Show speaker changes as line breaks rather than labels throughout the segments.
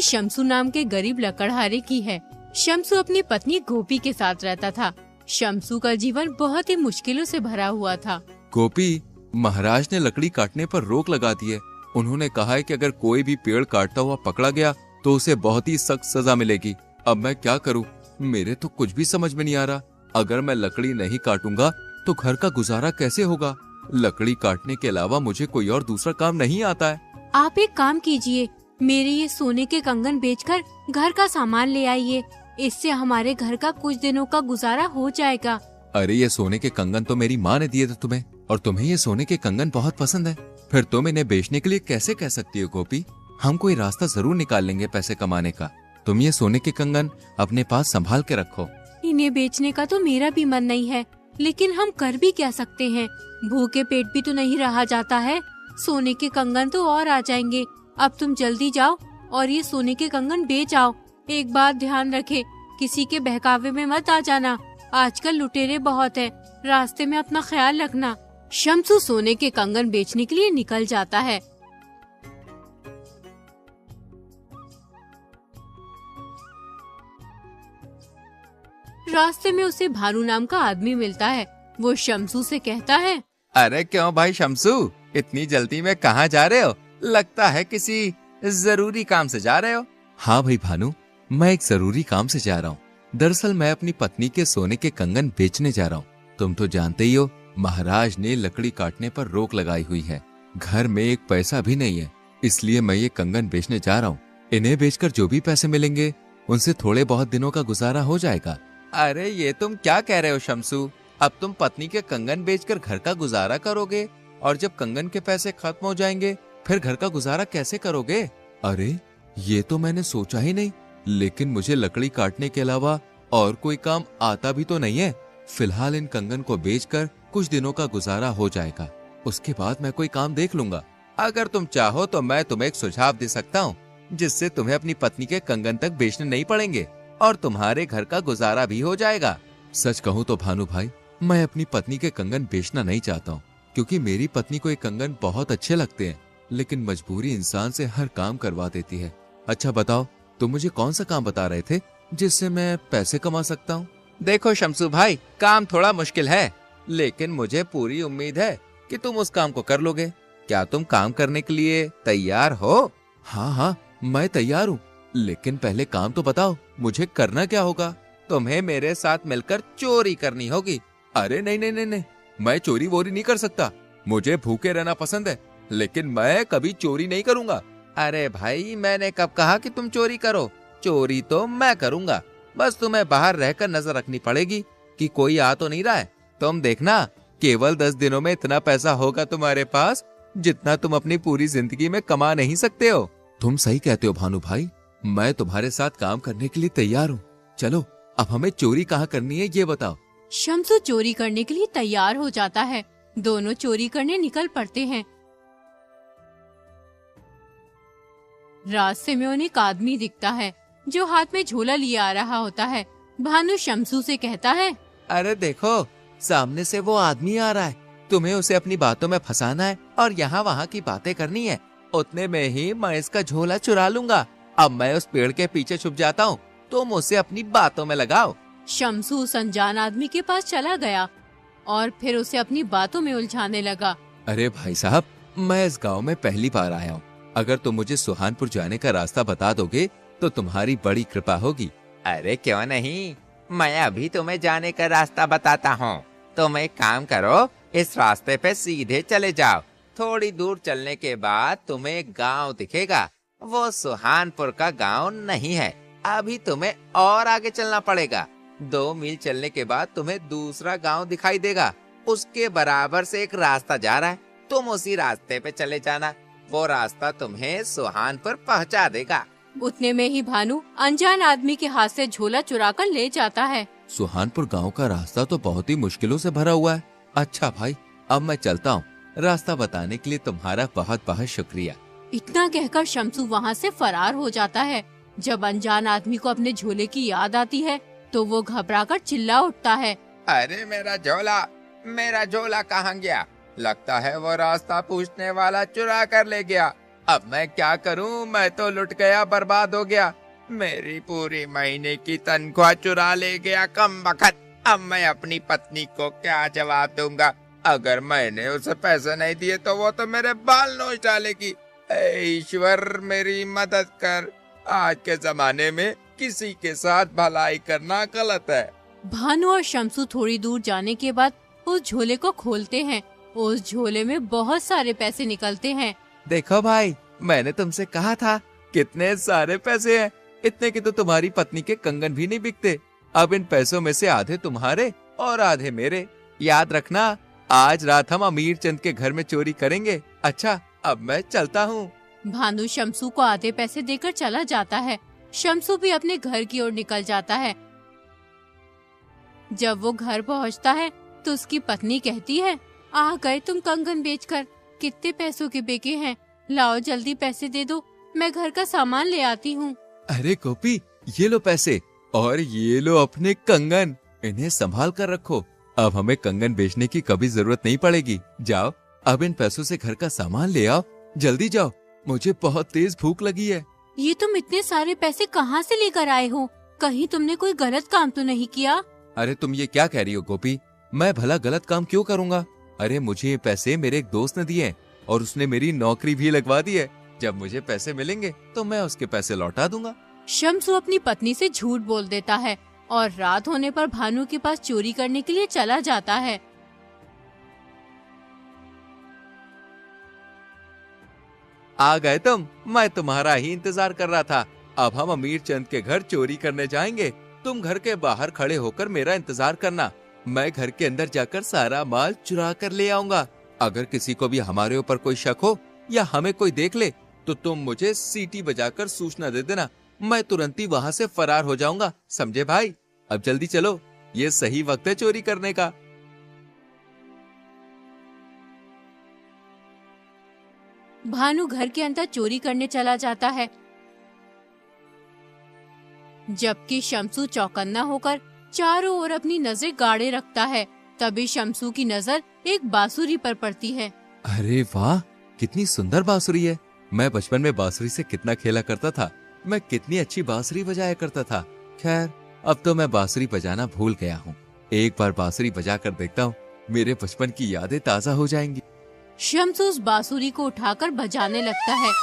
शम्सू नाम के गरीब लकड़हारे की है। शम्सू अपनी पत्नी गोपी के साथ रहता था। शम्सू का जीवन बहुत ही मुश्किलों से भरा हुआ था।
गोपी, महाराज ने लकड़ी काटने पर रोक लगा दी है। उन्होंने कहा है कि अगर कोई भी पेड़ काटता हुआ पकड़ा गया तो उसे बहुत ही सख्त सजा मिलेगी। अब मैं क्या करूं? मेरे तो कुछ भी समझ में नहीं आ रहा। अगर मैं लकड़ी नहीं काटूंगा तो घर का गुजारा कैसे होगा? लकड़ी काटने के अलावा मुझे कोई और दूसरा काम नहीं आता है।
आप एक काम कीजिए, मेरे ये सोने के कंगन बेचकर घर का सामान ले आइए। इससे हमारे घर का कुछ दिनों का गुजारा हो जाएगा।
अरे ये सोने के कंगन तो मेरी माँ ने दिए थे तुम्हें, और तुम्हें ये सोने के कंगन बहुत पसंद है। फिर तुम इन्हें बेचने के लिए कैसे कह सकती हो गोपी? हम कोई रास्ता जरूर निकाल लेंगे पैसे कमाने का। तुम ये सोने के कंगन अपने पास संभाल के रखो।
इन्हें बेचने का तो मेरा भी मन नहीं है, लेकिन हम कर भी क्या सकते हैं? भूखे पेट भी तो नहीं रहा जाता है। सोने के कंगन तो और आ जाएंगे। अब तुम जल्दी जाओ और ये सोने के कंगन बेच आओ। एक बात ध्यान रखे, किसी के बहकावे में मत आ जाना। आजकल लुटेरे बहुत हैं, रास्ते में अपना ख्याल रखना। शम्सू सोने के कंगन बेचने के लिए निकल जाता है। रास्ते में उसे भानु नाम का आदमी मिलता है। वो शम्सू से कहता है,
अरे क्यों भाई शम्सू, इतनी जल्दी में कहाँ जा रहे हो? लगता है किसी जरूरी काम से जा रहे हो।
हाँ भाई भानु, मैं एक जरूरी काम से जा रहा हूँ। दरअसल मैं अपनी पत्नी के सोने के कंगन बेचने जा रहा हूँ। तुम तो जानते ही हो, महाराज ने लकड़ी काटने पर रोक लगाई हुई है। घर में एक पैसा भी नहीं है, इसलिए मैं ये कंगन बेचने जा रहा हूँ। इन्हें बेचकर जो भी पैसे मिलेंगे उनसे थोड़े बहुत दिनों का गुजारा हो जाएगा।
अरे ये तुम क्या कह रहे हो शम्सू? अब तुम पत्नी के कंगन बेचकर घर का गुजारा करोगे, और जब कंगन के पैसे खत्म हो जाएंगे फिर घर का गुजारा कैसे करोगे?
अरे ये तो मैंने सोचा ही नहीं, लेकिन मुझे लकड़ी काटने के अलावा और कोई काम आता भी तो नहीं है। फिलहाल इन कंगन को बेचकर कुछ दिनों का गुजारा हो जाएगा, उसके बाद मैं कोई काम देख लूंगा।
अगर तुम चाहो तो मैं तुम्हें एक सुझाव दे सकता हूँ, जिससे तुम्हें अपनी पत्नी के कंगन तक बेचने नहीं पड़ेंगे और तुम्हारे घर का गुजारा भी हो जाएगा।
सच कहूँ तो भानु भाई, मैं अपनी पत्नी के कंगन बेचना नहीं चाहता हूँ, क्योंकि मेरी पत्नी को ये कंगन बहुत अच्छे लगते हैं, लेकिन मजबूरी इंसान से हर काम करवा देती है। अच्छा बताओ, तुम मुझे कौन सा काम बता रहे थे जिससे मैं पैसे कमा सकता हूँ?
देखो शम्सू भाई, काम थोड़ा मुश्किल है, लेकिन मुझे पूरी उम्मीद है कि तुम उस काम को कर लोगे। क्या तुम काम करने के लिए तैयार हो?
हाँ हाँ, मैं तैयार हूँ, लेकिन पहले काम तो बताओ, मुझे करना क्या होगा?
तुम्हें मेरे साथ मिलकर चोरी करनी होगी।
अरे नहीं नहीं नहीं नहीं, मैं चोरी वोरी नहीं कर सकता। मुझे भूखे रहना पसंद है, लेकिन मैं कभी चोरी नहीं करूँगा।
अरे भाई, मैंने कब कहा कि तुम चोरी करो? चोरी तो मैं करूँगा, बस तुम्हें बाहर रहकर नजर रखनी पड़ेगी कि कोई आ तो नहीं रहा है। तुम देखना, केवल 10 दिनों में इतना पैसा होगा तुम्हारे पास जितना तुम अपनी पूरी जिंदगी में कमा नहीं सकते हो।
तुम सही कहते हो भानु भाई, मैं तुम्हारे साथ काम करने के लिए तैयार हूँ। चलो अब हमें चोरी कहाँ करनी है ये बताओ।
शम्सू चोरी करने के लिए तैयार हो जाता है। दोनों चोरी करने निकल पड़ते हैं। रास्ते में उन्हें एक आदमी दिखता है जो हाथ में झोला लिए आ रहा होता है। भानु शम्सू से कहता है,
अरे देखो, सामने से वो आदमी आ रहा है। तुम्हें उसे अपनी बातों में फंसाना है और यहाँ वहाँ की बातें करनी है। उतने में ही मैं इसका झोला चुरा लूंगा। अब मैं उस पेड़ के पीछे छुप जाता हूँ, तुम उसे अपनी बातों में लगाओ।
शम्सू उस अनजान आदमी के पास चला गया और फिर उसे अपनी बातों में उलझाने लगा।
अरे भाई साहब, मैं इस गांव में पहली बार आया हूँ। अगर तुम मुझे सुहानपुर जाने का रास्ता बता दोगे तो तुम्हारी बड़ी कृपा होगी।
अरे क्यों नहीं, मैं अभी तुम्हें जाने का रास्ता बताता हूँ। तुम एक काम करो, इस रास्ते पे सीधे चले जाओ। थोड़ी दूर चलने के बाद तुम्हें एक गाँव दिखेगा। वो सुहानपुर का गाँव नहीं है। अभी तुम्हें और आगे चलना पड़ेगा। 2 मील चलने के बाद तुम्हें दूसरा गांव दिखाई देगा। उसके बराबर से एक रास्ता जा रहा है, तुम उसी रास्ते पे चले जाना। वो रास्ता तुम्हें सुहानपुर पहुंचा देगा।
उतने में ही भानु अनजान आदमी के हाथ से झोला चुरा कर ले जाता है।
सुहानपुर गांव का रास्ता तो बहुत ही मुश्किलों से भरा हुआ है। अच्छा भाई, अब मैं चलता हूँ। रास्ता बताने के लिए तुम्हारा बहुत बहुत शुक्रिया।
इतना कहकर शम्सू वहाँ से फरार हो जाता है। जब अनजान आदमी को अपने झोले की याद आती है तो वो घबराकर चिल्ला उठता है,
अरे मेरा झोला कहाँ गया? लगता है वो रास्ता पूछने वाला चुरा कर ले गया। अब मैं क्या करूं? मैं तो लुट गया, बर्बाद हो गया। मेरी पूरी महीने की तनख्वाह चुरा ले गया कमबख्त। अब मैं अपनी पत्नी को क्या जवाब दूंगा? अगर मैंने उसे पैसे नहीं दिए तो वो तो मेरे बाल नोच डालेगी। ऐ ईश्वर, मेरी मदद कर। आज के जमाने में किसी के साथ भलाई करना गलत है।
भानु और शम्सू थोड़ी दूर जाने के बाद उस झोले को खोलते हैं। उस झोले में बहुत सारे पैसे निकलते हैं।
देखो भाई, मैंने तुमसे कहा था, कितने सारे पैसे हैं। इतने की तो तुम्हारी पत्नी के कंगन भी नहीं बिकते। अब इन पैसों में से आधे तुम्हारे और आधे मेरे। याद रखना, आज रात हम अमीर चंद के घर में चोरी करेंगे। अच्छा, अब मैं चलता हूँ।
भानु शम्सू को आधे पैसे देकर चला जाता है। शम्सू भी अपने घर की ओर निकल जाता है। जब वो घर पहुंचता है तो उसकी पत्नी कहती है, आ गए तुम कंगन बेचकर। कितने पैसों के बेके हैं? लाओ जल्दी पैसे दे दो, मैं घर का सामान ले आती हूँ।
अरे गोपी, ये लो पैसे और ये लो अपने कंगन। इन्हें संभाल कर रखो। अब हमें कंगन बेचने की कभी जरूरत नहीं पड़ेगी। जाओ, अब इन पैसों से घर का सामान ले आओ। जल्दी जाओ, मुझे बहुत तेज भूख लगी है।
ये तुम इतने सारे पैसे कहाँ से लेकर आए हो? कहीं तुमने कोई गलत काम तो नहीं किया?
अरे तुम ये क्या कह रही हो गोपी? मैं भला गलत काम क्यों करूँगा? अरे मुझे ये पैसे मेरे एक दोस्त ने दिए और उसने मेरी नौकरी भी लगवा दी है। जब मुझे पैसे मिलेंगे तो मैं उसके पैसे लौटा दूंगा।
शम्सू अपनी पत्नी से झूठ बोल देता है और रात होने पर भानु के पास चोरी करने के लिए चला जाता है।
आ गए तुम, मैं तुम्हारा ही इंतजार कर रहा था। अब हम अमीर चंद के घर चोरी करने जाएंगे। तुम घर के बाहर खड़े होकर मेरा इंतजार करना। मैं घर के अंदर जाकर सारा माल चुरा कर ले आऊंगा। अगर किसी को भी हमारे ऊपर कोई शक हो या हमें कोई देख ले तो तुम मुझे सीटी बजाकर सूचना दे देना। मैं तुरंत ही वहाँ से फरार हो जाऊंगा। समझे भाई? अब जल्दी चलो, ये सही वक्त है चोरी करने का।
भानु घर के अंदर चोरी करने चला जाता है, जबकि शम्सू चौकन्ना होकर चारों ओर अपनी नजरें गाड़े रखता है। तभी शम्सू की नजर एक बांसुरी पर पड़ती है।
अरे वाह, कितनी सुंदर बांसुरी है। मैं बचपन में बांसुरी से कितना खेला करता था। मैं कितनी अच्छी बांसुरी बजाया करता था। खैर, अब तो मैं बांसुरी बजाना भूल गया हूँ। एक बार बांसुरी बजा कर देखता हूँ, मेरे बचपन की यादें ताजा हो जाएंगी।
शम्सू उस बांसुरी को उठाकर बजाने लगता है।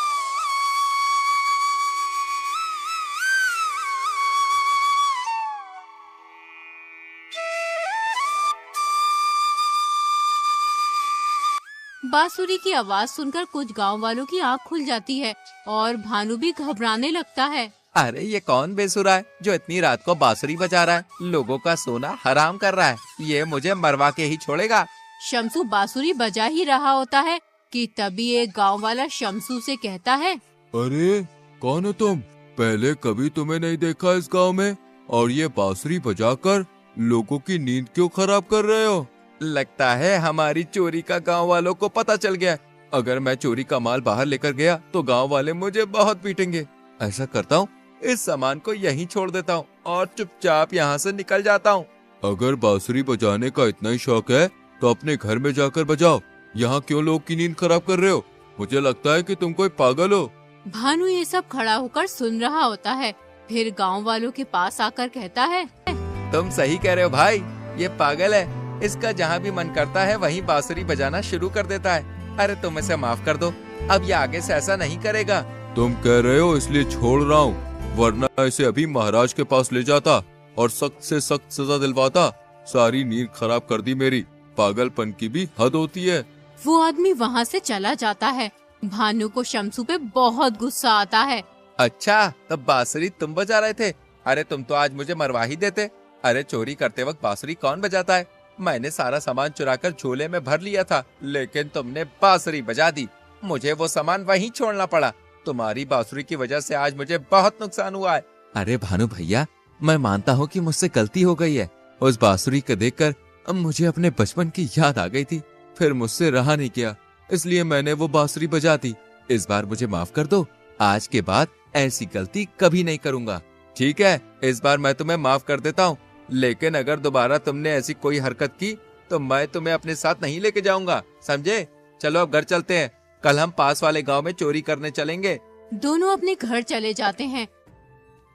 बांसुरी की आवाज सुनकर कुछ गांव वालों की आंख खुल जाती है और भानु भी घबराने लगता है।
अरे ये कौन बेसुरा है जो इतनी रात को बांसुरी बजा रहा है? लोगों का सोना हराम कर रहा है। ये मुझे मरवा के ही छोड़ेगा।
शम्सू बांसुरी बजा ही रहा होता है कि तभी एक गांव वाला शम्सू से कहता है,
अरे कौन हो तुम? पहले कभी तुम्हें नहीं देखा इस गांव में, और ये बांसुरी बजाकर लोगों की नींद क्यों खराब कर रहे हो?
लगता है हमारी चोरी का गांव वालों को पता चल गया।
अगर मैं चोरी का माल बाहर लेकर गया तो गांव वाले मुझे बहुत पीटेंगे। ऐसा करता हूँ,
इस सामान को यहीं छोड़ देता हूँ और चुपचाप यहाँ से निकल जाता हूँ।
अगर बांसुरी बजाने का इतना ही शौक है तो अपने घर में जाकर बजाओ। यहाँ क्यों लोग की नींद खराब कर रहे हो? मुझे लगता है कि तुम कोई पागल हो।
भानु ये सब खड़ा होकर सुन रहा होता है। फिर गांव वालों के पास आकर कहता है,
तुम सही कह रहे हो भाई, ये पागल है। इसका जहाँ भी मन करता है वहीं बांसुरी बजाना शुरू कर देता है। अरे तुम इसे माफ कर दो, अब ये आगे से ऐसा नहीं करेगा।
तुम कह रहे हो इसलिए छोड़ रहा हूँ, वरना इसे अभी महाराज के पास ले जाता और सख्त से सख्त सजा दिलवाता। सारी नींद खराब कर दी मेरी। पागलपन की भी हद होती है।
वो आदमी वहाँ से चला जाता है। भानु को शम्सू पे बहुत गुस्सा आता है।
अच्छा, तब बांसुरी तुम बजा रहे थे? अरे तुम तो आज मुझे मरवा ही देते। अरे चोरी करते वक्त बांसुरी कौन बजाता है? मैंने सारा सामान चुराकर झोले में भर लिया था, लेकिन तुमने बांसुरी बजा दी। मुझे वो सामान वहीं छोड़ना पड़ा। तुम्हारी बांसुरी की वजह से आज मुझे बहुत नुकसान हुआ है।
अरे भानु भैया, मैं मानता हूँ कि मुझसे गलती हो गई है। उस बांसुरी को देखकर अब मुझे अपने बचपन की याद आ गई थी। फिर मुझसे रहा नहीं किया, इसलिए मैंने वो बांसुरी बजा दी। इस बार मुझे माफ कर दो। आज के बाद ऐसी गलती कभी नहीं करूँगा।
ठीक है, इस बार मैं तुम्हें माफ कर देता हूँ, लेकिन अगर दोबारा तुमने ऐसी कोई हरकत की तो मैं तुम्हें अपने साथ नहीं लेके जाऊंगा। समझे? चलो अब घर चलते हैं।
कल हम पास वाले गांव में चोरी करने चलेंगे।
दोनों अपने घर चले जाते हैं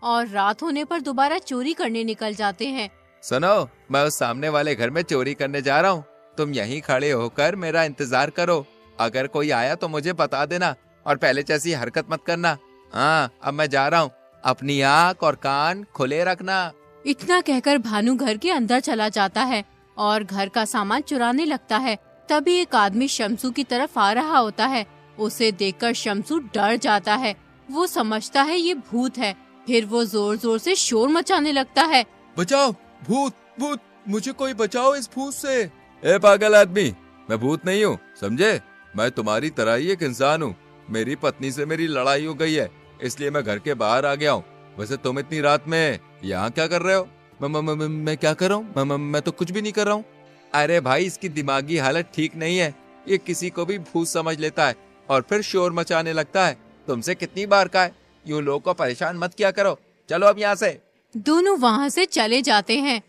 और रात होने पर दोबारा चोरी करने निकल जाते हैं।
सुनो, मैं उस सामने वाले घर में चोरी करने जा रहा हूँ, तुम यहीं खड़े होकर मेरा इंतजार करो। अगर कोई आया तो मुझे बता देना और पहले जैसी हरकत मत करना। हाँ, अब मैं जा रहा हूँ, अपनी आँख और कान खुले रखना।
इतना कहकर भानु घर के अंदर चला जाता है और घर का सामान चुराने लगता है। तभी एक आदमी शमसू की तरफ आ रहा होता है। उसे देखकर शमसू डर जाता है। वो समझता है ये भूत है। फिर वो जोर जोर से शोर मचाने लगता है।
बचाओ, भूत भूत, मुझे कोई बचाओ इस भूत से। ए पागल आदमी, मैं भूत नहीं हूँ, समझे? मैं तुम्हारी तरह ही एक इंसान हूँ। मेरी पत्नी से मेरी लड़ाई हो गई है, इसलिए मैं घर के बाहर आ गया हूँ। वैसे तुम इतनी रात में यहाँ क्या कर रहे हो? मैं क्या कर रहा हूँ? मैं तो कुछ भी नहीं कर रहा हूँ। अरे भाई, इसकी दिमागी हालत ठीक नहीं है। ये किसी को भी भूत समझ लेता है और फिर शोर मचाने लगता है। तुमसे कितनी बार कहा है, यूं लोगों को परेशान मत किया करो। चलो अब यहाँ से।
दोनों वहाँ से चले जाते हैं।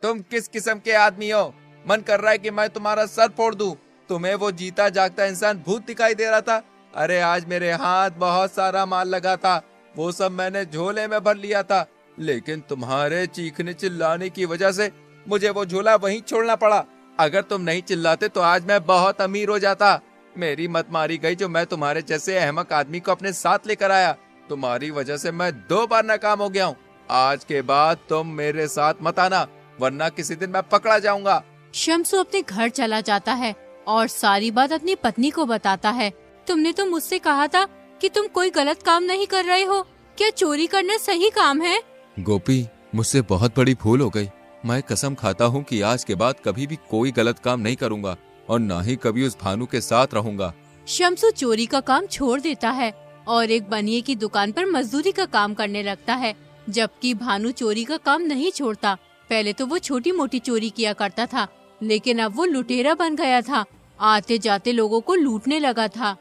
तुम किस किस्म के आदमी हो? मन कर रहा है कि मैं तुम्हारा सर फोड़ दूं। तुम्हें वो जीता जागता इंसान भूत दिखाई दे रहा था? अरे आज मेरे हाथ बहुत सारा माल लगा था, वो सब मैंने झोले में भर लिया था, लेकिन तुम्हारे चीखने चिल्लाने की वजह से मुझे वो झोला वहीं छोड़ना पड़ा। अगर तुम नहीं चिल्लाते तो आज मैं बहुत अमीर हो जाता। मेरी मत मारी गई जो मैं तुम्हारे जैसे अहमक आदमी को अपने साथ लेकर आया। तुम्हारी वजह से मैं 2 बार नाकाम हो गया हूँ। आज के बाद तुम मेरे साथ मत आना, वरना किसी दिन मैं पकड़ा जाऊंगा।
शमसू अपने घर चला जाता है और सारी बात अपनी पत्नी को बताता है। तुमने तो मुझसे कहा था कि तुम कोई गलत काम नहीं कर रहे हो। क्या चोरी करना सही काम है?
गोपी, मुझसे बहुत बड़ी भूल हो गई। मैं कसम खाता हूँ कि आज के बाद कभी भी कोई गलत काम नहीं करूँगा और ना ही कभी उस भानु के साथ रहूँगा।
शमसू चोरी का काम छोड़ देता है और एक बनिए की दुकान पर मजदूरी का काम करने लगता है, जबकि भानु चोरी का काम नहीं छोड़ता। पहले तो वो छोटी मोटी चोरी किया करता था, लेकिन अब वो लुटेरा बन गया था। आते जाते लोगों को लूटने लगा था।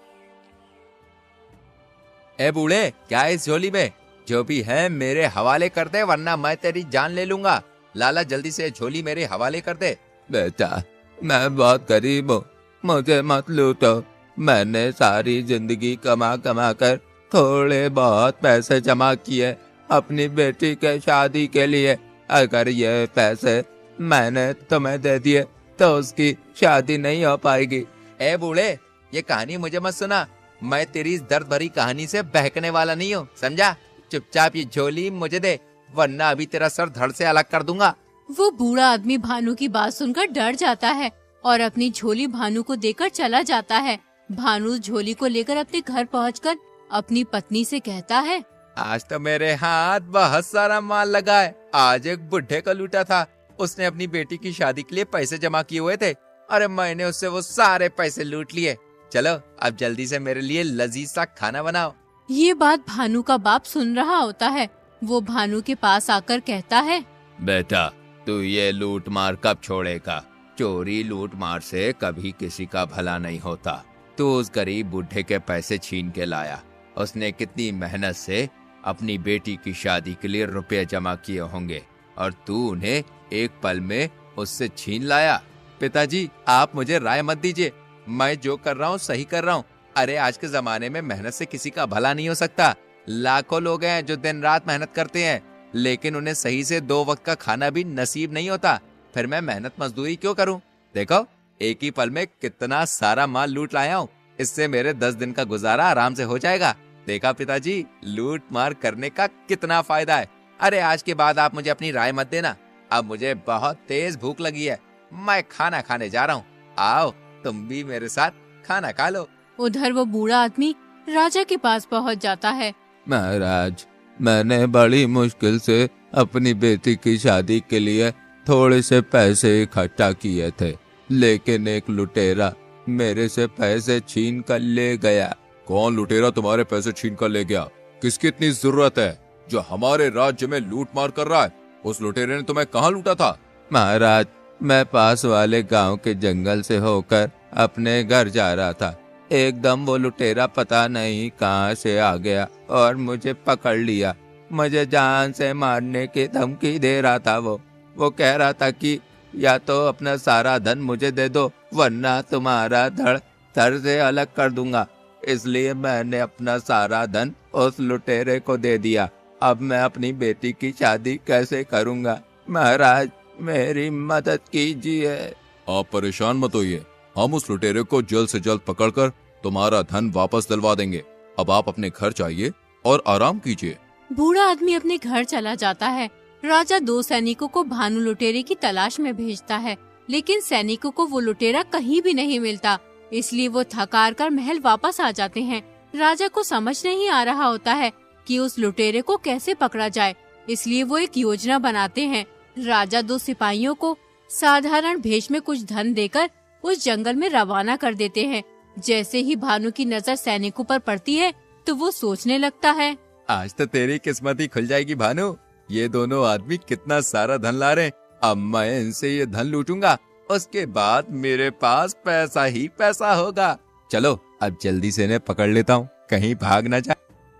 ए बूढ़े, क्या इस झोली में? जो भी है मेरे हवाले कर दे, वरना मैं तेरी जान ले लूंगा। लाला, जल्दी से झोली मेरे हवाले कर दे।
बेटा, मैं बहुत गरीब हूँ, मुझे मत लूटो। मैंने सारी जिंदगी कमा कमा कर थोड़े बहुत पैसे जमा किए अपनी बेटी के शादी के लिए। अगर ये पैसे मैंने तुम्हें दे दिए तो उसकी शादी नहीं हो पाएगी।
ए बूढ़े, ये कहानी मुझे मत सुना। मैं तेरी इस दर्द भरी कहानी से बहकने वाला नहीं हूँ, समझा? चुपचाप ये झोली मुझे दे, वरना अभी तेरा सर धड़ से अलग कर दूंगा।
वो बूढ़ा आदमी भानु की बात सुनकर डर जाता है और अपनी झोली भानु को देकर चला जाता है। भानु झोली को लेकर अपने घर पहुंचकर अपनी पत्नी से कहता है,
आज तो मेरे हाथ बहुत सारा माल लगा है। आज एक बुढ़े को लूटा था, उसने अपनी बेटी की शादी के लिए पैसे जमा किए हुए थे। अरे मैंने उससे वो सारे पैसे लूट लिए। चलो अब जल्दी से मेरे लिए लजीज सा खाना बनाओ।
ये बात भानु का बाप सुन रहा होता है। वो भानु के पास आकर कहता है,
बेटा, तू ये लूट मार कब छोड़ेगा? चोरी लूट मार से कभी किसी का भला नहीं होता। तू उस गरीब बुढ़े के पैसे छीन के लाया। उसने कितनी मेहनत से अपनी बेटी की शादी के लिए रुपए जमा किए होंगे और तू उन्हें एक पल में उससे छीन लाया।
पिताजी, आप मुझे राय मत दीजिए। मैं जो कर रहा हूँ सही कर रहा हूँ। अरे आज के जमाने में मेहनत से किसी का भला नहीं हो सकता। लाखों लोग हैं जो दिन रात मेहनत करते हैं, लेकिन उन्हें सही से 2 वक्त का खाना भी नसीब नहीं होता। फिर मैं मेहनत मजदूरी क्यों करूं? देखो, एक ही पल में कितना सारा माल लूट लाया हूँ। इससे मेरे 10 दिन का गुजारा आराम से हो जाएगा। देखा पिताजी, लूट मार करने का कितना फायदा है। अरे आज के बाद आप मुझे अपनी राय मत देना। अब मुझे बहुत तेज भूख लगी है, मैं खाना खाने जा रहा हूँ। आओ तुम भी मेरे साथ खाना खा लो।
उधर वो बूढ़ा आदमी राजा के पास पहुंच जाता है।
महाराज, मैंने बड़ी मुश्किल से अपनी बेटी की शादी के लिए थोड़े से पैसे इकट्ठा किए थे, लेकिन एक लुटेरा मेरे से पैसे छीन कर ले गया। कौन लुटेरा तुम्हारे पैसे छीन कर ले गया? किसकी इतनी जरूरत है जो हमारे राज्य में लूट मार कर रहा है? उस लुटेरे ने तुम्हें कहाँ लूटा था? महाराज, मैं पास वाले गांव के जंगल से होकर अपने घर जा रहा था। एकदम वो लुटेरा पता नहीं कहाँ से आ गया और मुझे पकड़ लिया। मुझे जान से मारने की धमकी दे रहा था। वो कह रहा था कि या तो अपना सारा धन मुझे दे दो, वरना तुम्हारा धड़
सर से अलग कर दूंगा। इसलिए मैंने अपना सारा धन उस लुटेरे को दे दिया। अब मैं अपनी बेटी की शादी कैसे करूंगा? महाराज, मेरी मदद कीजिए।
आप परेशान मत होइए, हम उस लुटेरे को जल्द से जल्द पकड़कर तुम्हारा धन वापस दिलवा देंगे। अब आप अपने घर जाइए और आराम कीजिए।
बूढ़ा आदमी अपने घर चला जाता है। राजा 2 सैनिकों को भानु लुटेरे की तलाश में भेजता है, लेकिन सैनिकों को वो लुटेरा कहीं भी नहीं मिलता। इसलिए वो थक हार कर महल वापस आ जाते हैं। राजा को समझ नहीं आ रहा होता है कि उस लुटेरे को कैसे पकड़ा जाए, इसलिए वो एक योजना बनाते हैं। राजा 2 सिपाहियों को साधारण भेष में कुछ धन देकर उस जंगल में रवाना कर देते हैं। जैसे ही भानु की नजर सैनिकों पर पड़ती है तो वो सोचने लगता है,
आज तो तेरी किस्मत ही खुल जाएगी भानु। ये दोनों आदमी कितना सारा धन ला रहे हैं। अब मैं इनसे ये धन लूटूंगा, उसके बाद मेरे पास पैसा ही पैसा होगा। चलो अब जल्दी से इन्हें पकड़ लेता हूँ, कहीं भाग न जाए।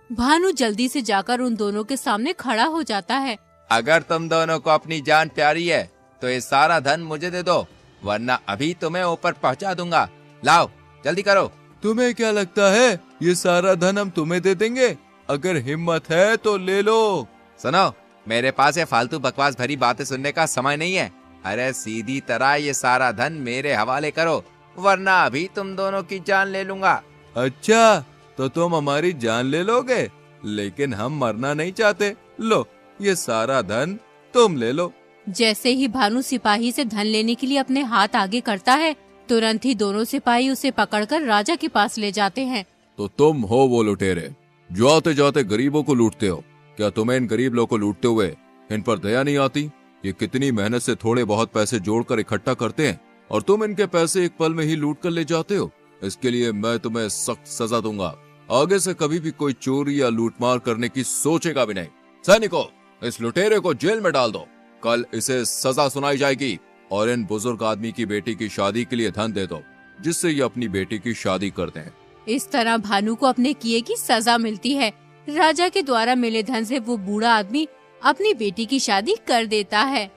भानु जल्दी से जाकर उन दोनों के सामने खड़ा हो जाता है।
अगर तुम दोनों को अपनी जान प्यारी है तो ये सारा धन मुझे दे दो, वरना अभी तुम्हें ऊपर पहुंचा दूंगा। लाओ जल्दी करो।
तुम्हें क्या लगता है ये सारा धन हम तुम्हें दे देंगे? अगर हिम्मत है तो ले लो।
सुनो, मेरे पास ये फालतू बकवास भरी बातें सुनने का समय नहीं है। अरे सीधी तरह ये सारा धन मेरे हवाले करो, वरना अभी तुम दोनों की जान ले लूंगा।
अच्छा, तो तुम हमारी जान ले लोगे, लेकिन हम मरना नहीं चाहते। लो ये सारा धन तुम ले लो।
जैसे ही भानु सिपाही से धन लेने के लिए अपने हाथ आगे करता है, तुरंत ही दोनों सिपाही उसे पकड़कर राजा के पास ले जाते हैं।
तो तुम हो वो लुटेरे जो आते जाते गरीबों को लूटते हो। क्या तुम्हें इन गरीब लोगों को लूटते हुए इन पर दया नहीं आती? ये कितनी मेहनत से थोड़े बहुत पैसे जोड़कर इकट्ठा करते हैं और तुम इनके पैसे एक पल में ही लूट कर ले जाते हो। इसके लिए मैं तुम्हें सख्त सजा दूंगा। आगे से कभी भी कोई चोरी या लूटमार करने की सोचेगा भी नहीं। सैनिकों, इस लुटेरे को जेल में डाल दो। कल इसे सजा सुनाई जाएगी और इन बुजुर्ग आदमी की बेटी की शादी के लिए धन दे दो, जिससे ये अपनी बेटी की शादी करते हैं।
इस तरह भानु को अपने किए की सजा मिलती है। राजा के द्वारा मिले धन से वो बूढ़ा आदमी अपनी बेटी की शादी कर देता है।